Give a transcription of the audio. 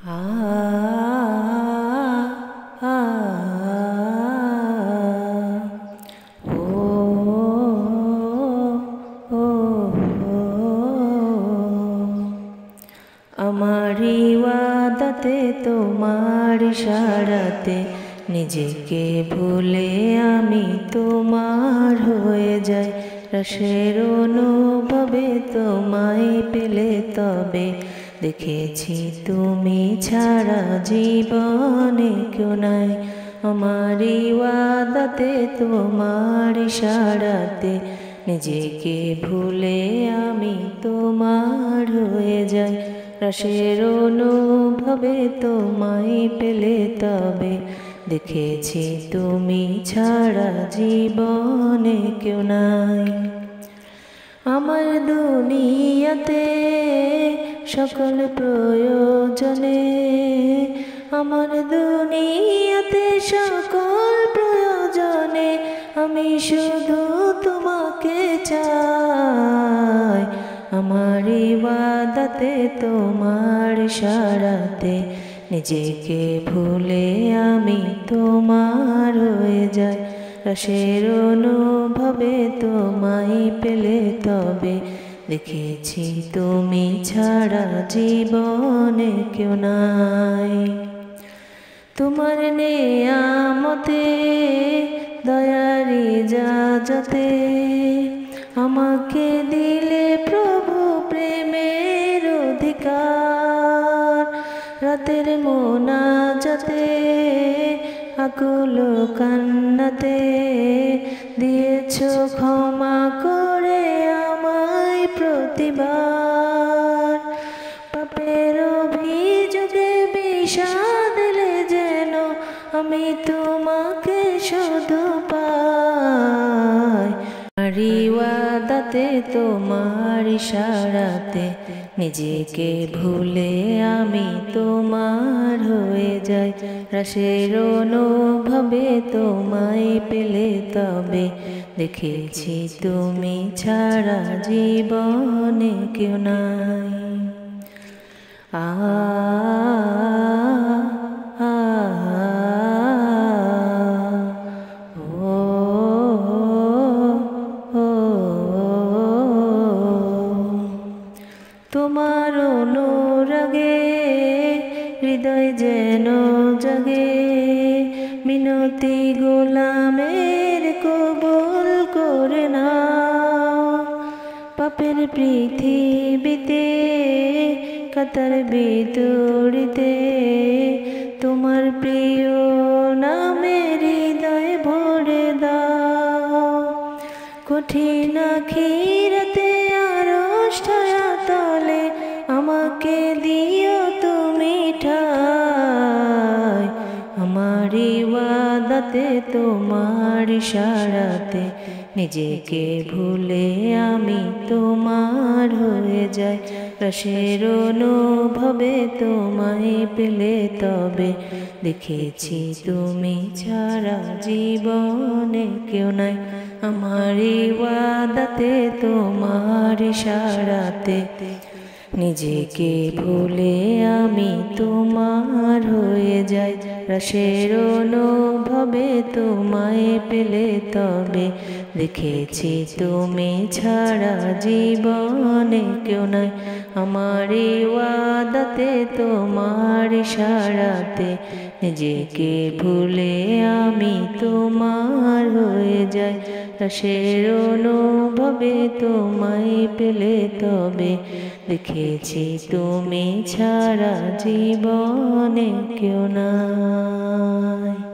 আ আ ও ও আমার ওয়াদাতে তোমার ইশারাতে নিজেকে ভুলে আমি তোমার হয়ে যাই। রসের অনুভবে তোমায় পেলে তবে দেখেছি তুমি ছাড়া জীবনে কেউ নাই। আমার ওয়াদাতে তোমার ইশারাতে নিজেকে ভুলে আমি তোমার হয়ে যাই। রসের অনুভবে তোমায় পেলে তবে দেখেছি তুমি ছাড়া জীবনে কেউ নাই। আমার দুনিয়াতে সকল প্রয়োজনে, আমার দুনিয়াতে সকল প্রয়োজনে আমি শুধু তোমাকে চাই। আমার ওয়াদাতে তোমার ইশারাতে নিজেকে ভুলে আমি তোমার হয়ে যাই। রসের অনুভবে তোমায় পেলে তবে দেখেছি তুমি ছাড়া জীবনে কেউ নাই। তোমার নেয়ামতে দয়ার ইজাজতে আমাকে দিলে প্রভু প্রেমের অধিকার। রাতের মোনাজাতে আকুল কান্নাতে দিয়েছো ক্ষমা করে আমায় প্রতিবার। পাপের অভিযোগে বিষাদ দিলে যেন আমি তোমাকে শুধু পাই। ওয়াদাতে তোমার ইশারাতে নিজেকে ভুলে আমি তোমার হয়ে যাই। রসের অনুভবে তোমায় পেলে তবে দেখেছি তুমি ছাড়া জীবনে কেউ নাই। আ আ তোমার অনুরাগে হৃদয় যেন জাগে, মিনতি গোলামের কবুল করে নাও। পাপের পৃথিবীতে কাতার বিতরিতে তোমার প্রিয় নামের হৃদয় ভরে দাও। কঠিন আখিরাতে আরশ ছায়াতলে আমাকে দিও তুমি ঠাই। আমার ওয়াদাতে তোমার ইশারাতে নিজেকে ভুলে আমি তোমার হয়ে যাই। রসের অনুভবে তোমায় পেলে তবে দেখেছি তুমি ছাড়া জীবনে কেউ নাই। আমার ওয়াদাতে তোমার ইশারাতে নিজেকে ভুলে আমি তোমার হয়ে যাই। রসের অনুভবে তোমায় পেলে তবে দেখেছি তুমি ছাড়া জীবনে কেউ নাই। আমার ওয়াদাতে তোমার ইশারাতে নিজেকে ভুলে আমি তোমার হয়ে যাই। রসের অনুভবে তোমায় পেলে তবে দেখেছি তুমি ছাড়া জীবনে কেউ নাই।